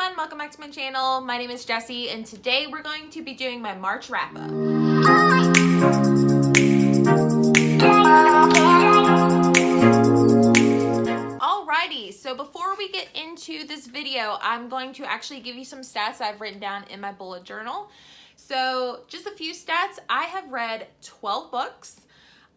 everyone, welcome back to my channel. My name is Jessie and today we're going to be doing my March wrap up. Alrighty, so before we get into this video, I'm going to actually give you some stats I've written down in my bullet journal. So just a few stats. I have read 12 books.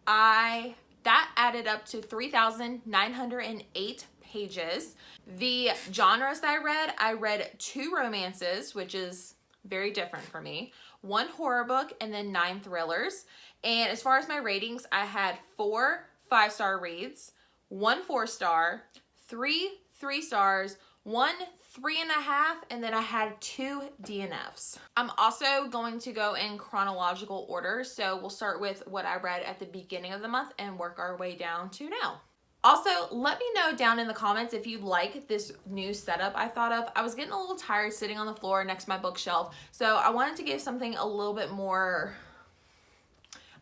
That added up to 3,908 pages. The genres that I read 2 romances, which is very different for me, 1 horror book, and then 9 thrillers. And as far as my ratings, I had 4 5-star reads, 1 4-star, 3 3 stars, 1 3.5, and then I had 2 DNFs. I'm also going to go in chronological order, so we'll start with what I read at the beginning of the month and work our way down to now. Also, let me know down in the comments if you like this new setup I thought of. I was getting a little tired sitting on the floor next to my bookshelf, so I wanted to give something a little bit more,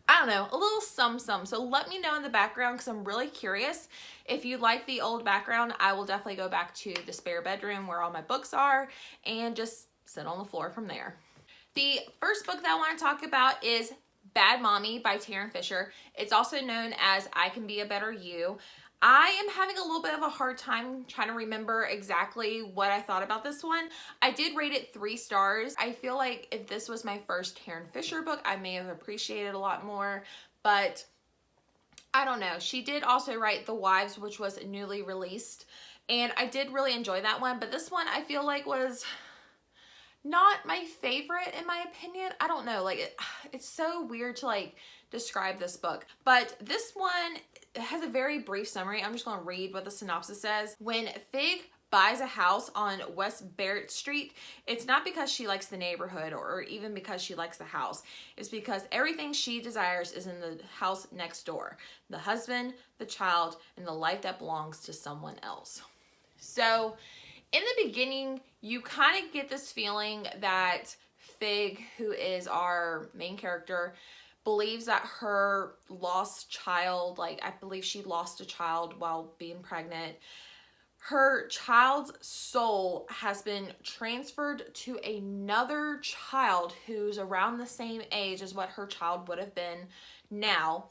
I don't know, a little some. So let me know in the background because I'm really curious. If you like the old background, I will definitely go back to the spare bedroom where all my books are and just sit on the floor from there. The first book that I want to talk about is Bad Mommy by Taryn Fisher. It's also known as I Can Be a Better You. I am having a little bit of a hard time trying to remember exactly what I thought about this one. I did rate it 3 stars. I feel like if this was my first Taryn Fisher book, I may have appreciated a lot more, but I don't know. She did also write The Wives, which was newly released, and I did really enjoy that one, but this one I feel like was not my favorite in my opinion. I don't know, like it's so weird to like describe this book, but this one has a very brief summary. I'm just going to read what the synopsis says. When Fig buys a house on West Barrett Street, it's not because she likes the neighborhood or even because she likes the house. It's because everything she desires is in the house next door. The husband, the child, and the life that belongs to someone else. So in the beginning, you kind of get this feeling that Fig, who is our main character, believes that her lost child, like I believe she lost a child while being pregnant, her child's soul has been transferred to another child who's around the same age as what her child would have been now.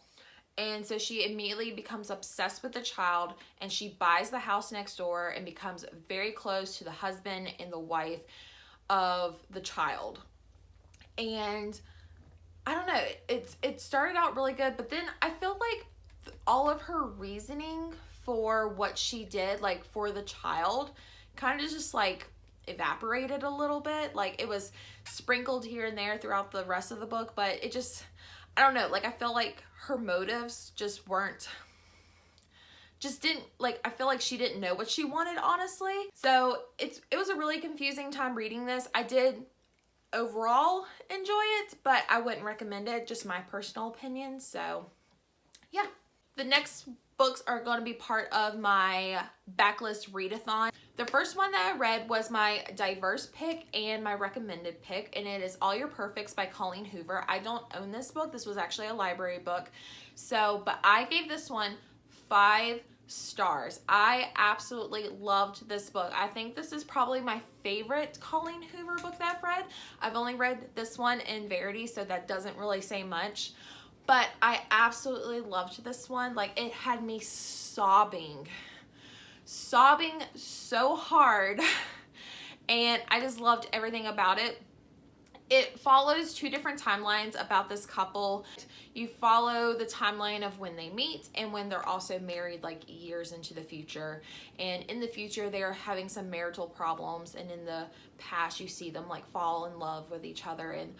And so she immediately becomes obsessed with the child and she buys the house next door and becomes very close to the husband and the wife of the child. And I don't know, it started out really good, but then I feel like all of her reasoning for what she did, like for the child, kind of just like evaporated a little bit. Like it was sprinkled here and there throughout the rest of the book, but it just, I don't know, like I feel like her motives just didn't, like I feel like she didn't know what she wanted, honestly. So it was a really confusing time reading this. I did overall enjoy it, but I wouldn't recommend it, just my personal opinion. So yeah, the next books are going to be part of my backlist readathon. The first one that I read was my diverse pick and my recommended pick, and it is All Your Perfects by Colleen Hoover. I don't own this book. This was actually a library book. So, but I gave this one 5 stars. I absolutely loved this book. I think this is probably my favorite Colleen Hoover book that I've read. I've only read this one in Verity, so that doesn't really say much, but I absolutely loved this one. Like it had me sobbing so hard, and I just loved everything about it. It follows 2 different timelines about this couple. You follow the timeline of when they meet and when they're also married, like years into the future. And in the future, they're having some marital problems. And in the past, you see them like fall in love with each other. And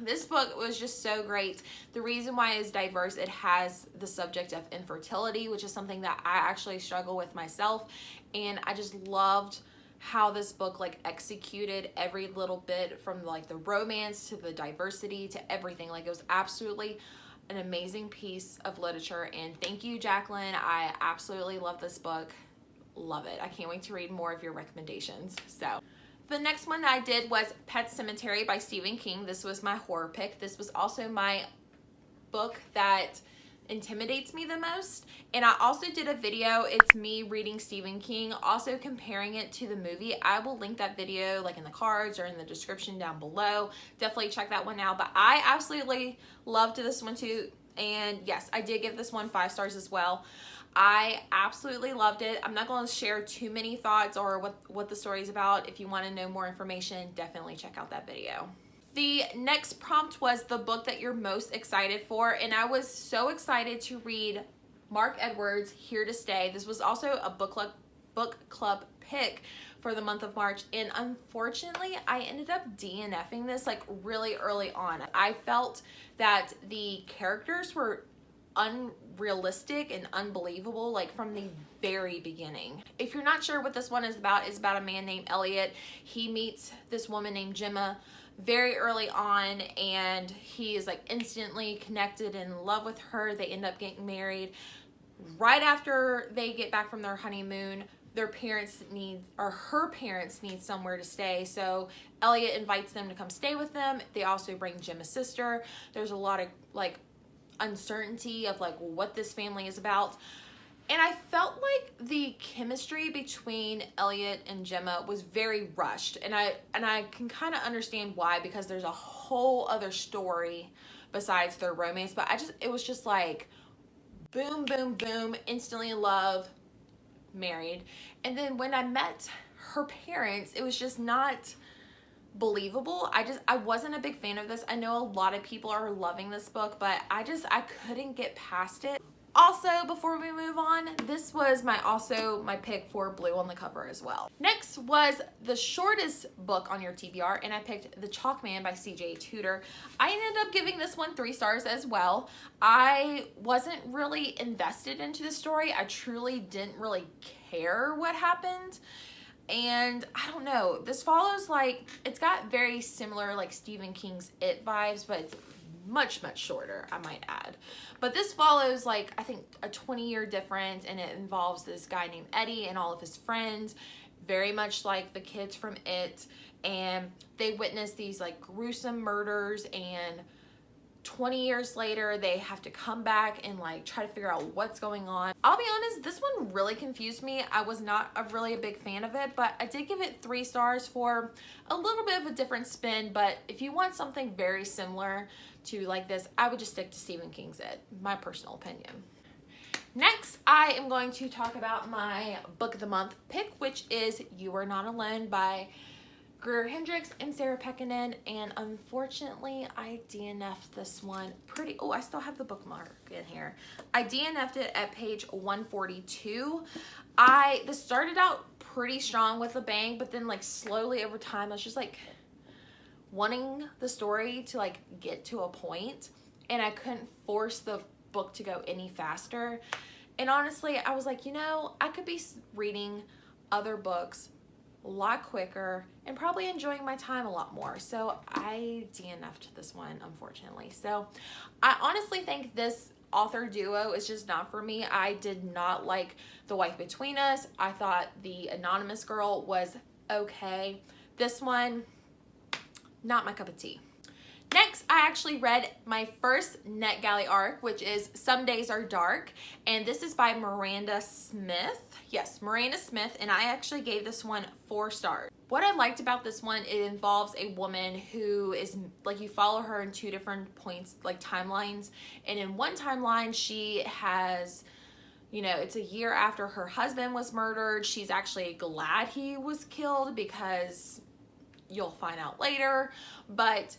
this book was just so great. The reason why it's diverse, it has the subject of infertility, which is something that I actually struggle with myself. And I just loved how this book like executed every little bit, from like the romance to the diversity to everything. Like it was absolutely an amazing piece of literature, and thank you, Jacqueline. I absolutely love this book. Love it. I can't wait to read more of your recommendations. So the next one that I did was Pet Sematary by Stephen King. This was my horror pick. This was also my book that intimidates me the most. And I also did a video, it's me reading Stephen King, also comparing it to the movie. I will link that video like in the cards or in the description down below. Definitely check that one out. But I absolutely loved this one too. And yes, I did give this one 5 stars as well. I absolutely loved it. I'm not going to share too many thoughts or what the story is about. If you want to know more information, definitely check out that video. The next prompt was the book that you're most excited for, and I was so excited to read Mark Edwards' Here to Stay. This was also a book club pick for the month of March, and unfortunately I ended up DNFing this like really early on. I felt that the characters were unrealistic and unbelievable like from the very beginning. If you're not sure what this one is about, it's about a man named Elliot. He meets this woman named Gemma very early on, and he is like instantly connected and in love with her. They end up getting married. Right after they get back from their honeymoon, her parents need somewhere to stay, so Elliot invites them to come stay with them. They also bring Gemma's sister. There's a lot of like uncertainty of like what this family is about. And I felt like the chemistry between Elliot and Gemma was very rushed. And I can kind of understand why, because there's a whole other story besides their romance. But it was just like boom, boom, boom, instantly in love, married. And then when I met her parents, it was just not believable. I wasn't a big fan of this. I know a lot of people are loving this book, but I couldn't get past it. Also, before we move on, this was my pick for blue on the cover as well. Next was the shortest book on your TBR, and I picked The Chalk Man by CJ Tudor. I ended up giving this one 3 stars as well. I wasn't really invested into the story. I truly didn't really care what happened. And I don't know, this follows like, it's got very similar like Stephen King's It vibes, but it's much shorter, I might add. But this follows like, I think a 20-year difference, and it involves this guy named Eddie and all of his friends, very much like the kids from It, and they witness these like gruesome murders, and 20 years later they have to come back and like try to figure out what's going on. I'll be honest, this one really confused me. I was not really a big fan of it, but I did give it 3 stars for a little bit of a different spin. But if you want something very similar to like this, I would just stick to Stephen King's It, my personal opinion. Next, I am going to talk about my book of the month pick, which is You Are Not Alone by Greer Hendricks and Sarah Pekkanen, and unfortunately I DNF'd this one I still have the bookmark in here. I DNF'd it at page 142. This started out pretty strong with a bang, but then like slowly over time I was just like wanting the story to like get to a point, and I couldn't force the book to go any faster. And honestly, I was like, you know, I could be reading other books a lot quicker and probably enjoying my time a lot more. So I DNF'd this one, unfortunately. So I honestly think this author duo is just not for me. I did not like The Wife Between Us. I thought The Anonymous Girl was okay. This one, not my cup of tea. Next, I actually read my first NetGalley arc, which is Some Days Are Dark, and this is by Miranda Smith. Yes, Miranda Smith, and I actually gave this one 4 stars. What I liked about this one, it involves a woman who is, like, you follow her in 2 different points, like timelines, and in one timeline, she has, you know, it's a year after her husband was murdered. She's actually glad he was killed, because you'll find out later, but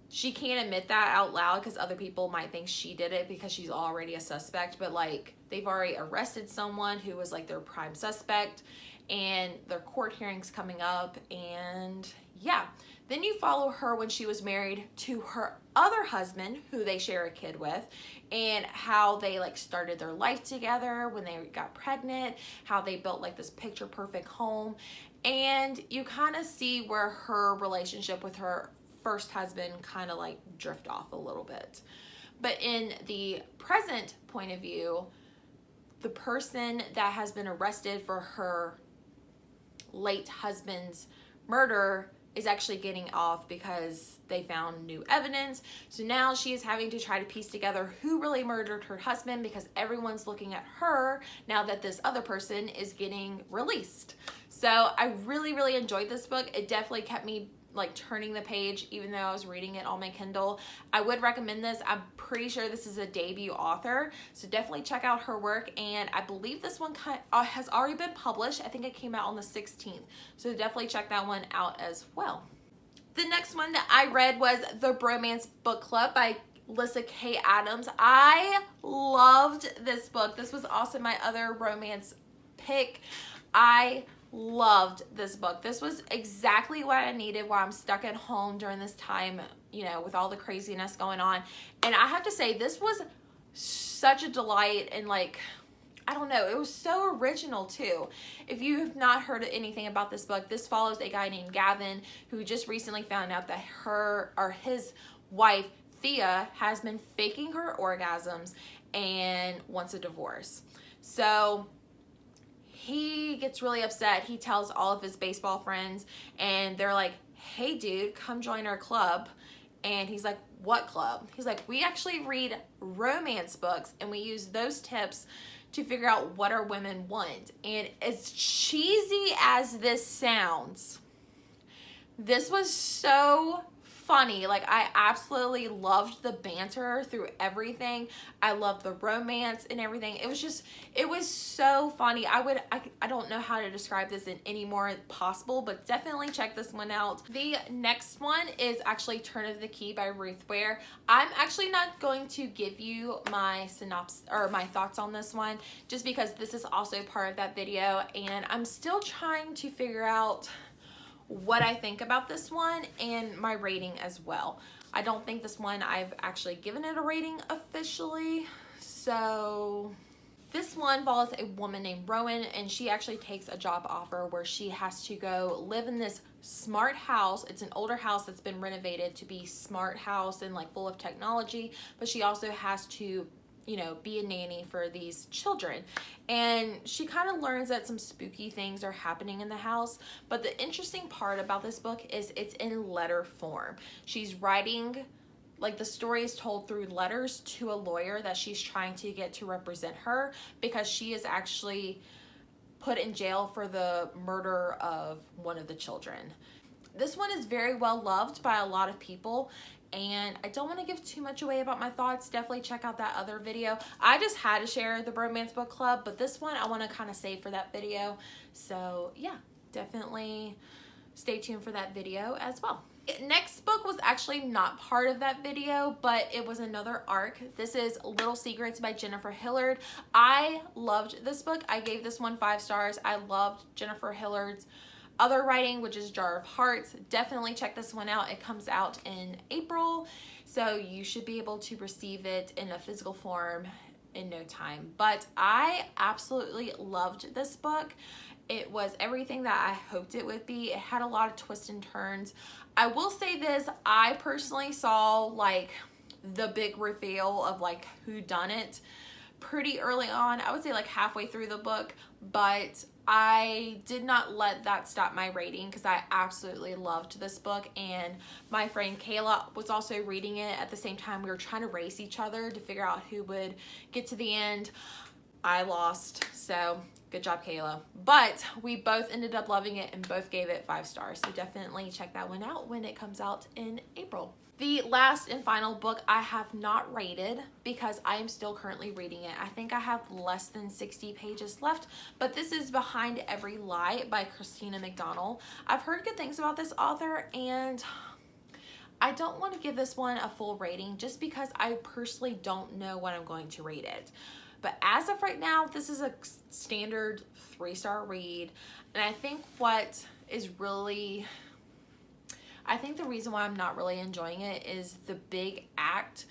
she can't admit that out loud because other people might think she did it because she's already a suspect. But like, they've already arrested someone who was like their prime suspect, and their court hearings coming up. And yeah, then you follow her when she was married to her other husband, who they share a kid with, and how they like started their life together when they got pregnant, how they built like this picture perfect home. And you kind of see where her relationship with her first husband kind of like drift off a little bit. But in the present point of view, the person that has been arrested for her late husband's murder is actually getting off because they found new evidence. So now she is having to try to piece together who really murdered her husband, because everyone's looking at her now that this other person is getting released. So I really, really enjoyed this book. It definitely kept me like turning the page, even though I was reading it on my Kindle. I would recommend this. I'm pretty sure this is a debut author, so definitely check out her work. And I believe this one has already been published. I think it came out on the 16th, so definitely check that one out as well. The next one that I read was The Bromance Book Club by Lyssa Kay Adams. I loved this book. This was also my other romance pick. I loved this book. This was exactly what I needed while I'm stuck at home during this time, you know, with all the craziness going on. And I have to say, this was such a delight, and like, I don't know, it was so original too. If you have not heard anything about this book, this follows a guy named Gavin who just recently found out that his wife Thea has been faking her orgasms and wants a divorce. So he gets really upset. He tells all of his baseball friends, and they're like, hey dude, come join our club. And he's like, what club? He's like, we actually read romance books and we use those tips to figure out what our women want. And as cheesy as this sounds, this was so funny. Like, I absolutely loved the banter through everything. I loved the romance and everything. It was so funny. I don't know how to describe this in any more possible, but definitely check this one out. The next one is actually Turn of the Key by Ruth Ware. I'm actually not going to give you my synopsis or my thoughts on this one, just because this is also part of that video, and I'm still trying to figure out what I think about this one and my rating as well. I don't think this one I've actually given it a rating officially. So this one follows a woman named Rowan, and she actually takes a job offer where she has to go live in this smart house. It's an older house that's been renovated to be smart house and like full of technology, but she also has to, you know, be a nanny for these children. And she kind of learns that some spooky things are happening in the house. But the interesting part about this book is it's in letter form. She's writing, like, the story is told through letters to a lawyer that she's trying to get to represent her, because she is actually put in jail for the murder of one of the children. This one is very well loved by a lot of people, and I don't want to give too much away about my thoughts. Definitely check out that other video. I just had to share the Bromance Book Club, but this one I want to kind of save for that video. So yeah, definitely stay tuned for that video as well. Next book was actually not part of that video, but it was another arc. This is Little Secrets by Jennifer Hillard. I loved this book. I gave this one 5 stars. I loved Jennifer Hillard's other writing, which is Jar of Hearts. Definitely check this one out. It comes out in April, so you should be able to receive it in a physical form in no time. But I absolutely loved this book. It was everything that I hoped it would be. It had a lot of twists and turns. I will say this, I personally saw like the big reveal of like who done it pretty early on. I would say like halfway through the book, but I did not let that stop my rating, because I absolutely loved this book, and my friend Kayla was also reading it at the same time. We were trying to race each other to figure out who would get to the end. I lost, so good job, Kayla. But we both ended up loving it and both gave it 5 stars, so definitely check that one out when it comes out in April. The last and final book I have not rated, because I am still currently reading it. I think I have less than 60 pages left, but this is Behind Every Lie by Christina McDonald. I've heard good things about this author, and I don't want to give this one a full rating just because I personally don't know what I'm going to rate it. But as of right now, this is a standard 3-star read, and I think the reason why I'm not really enjoying it is the big act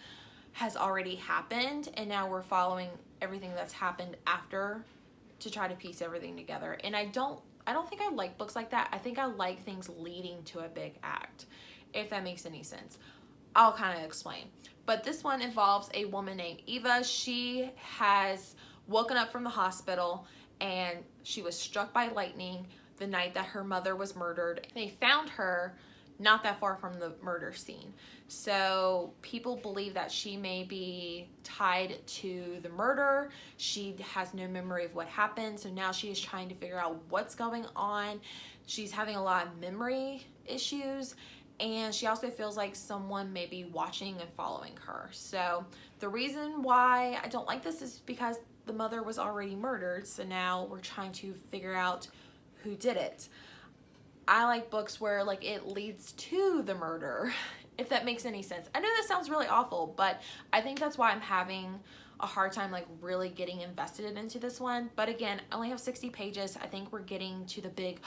has already happened, and now we're following everything that's happened after to try to piece everything together. And I don't think I like books like that. I think I like things leading to a big act, if that makes any sense. I'll kind of explain. But this one involves a woman named Eva. She has woken up from the hospital and she was struck by lightning. the night that her mother was murdered. They found her not that far from the murder scene. So people believe that she may be tied to the murder. She has no memory of what happened. So now she is trying to figure out what's going on. She's having a lot of memory issues. And she also feels like someone may be watching and following her. So the reason why I don't like this is because the mother was already murdered. So now we're trying to figure out who did it. I like books where like it leads to the murder, if that makes any sense. I know that sounds really awful, but I think that's why I'm having a hard time like really getting invested into this one. But again, I only have 60 pages. I think we're getting to the big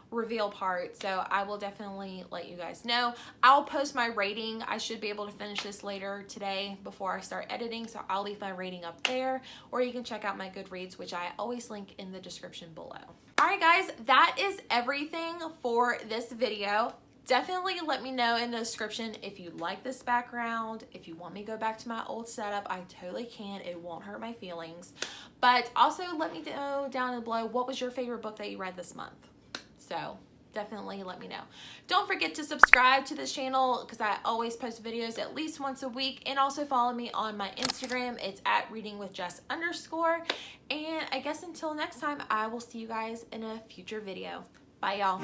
reveal part, so I will definitely let you guys know. I'll post my rating. I should be able to finish this later today before I start editing, so I'll leave my rating up there, or you can check out my Goodreads, which I always link in the description below. Alright guys, that is everything for this video. Definitely let me know in the description if you like this background. If you want me to go back to my old setup, I totally can. It won't hurt my feelings. But also let me know down below, what was your favorite book that you read this month? So definitely let me know. Don't forget to subscribe to this channel because I always post videos at least once a week. And also follow me on my Instagram. It's at readingwithjess_. And I guess until next time, I will see you guys in a future video. Bye, y'all.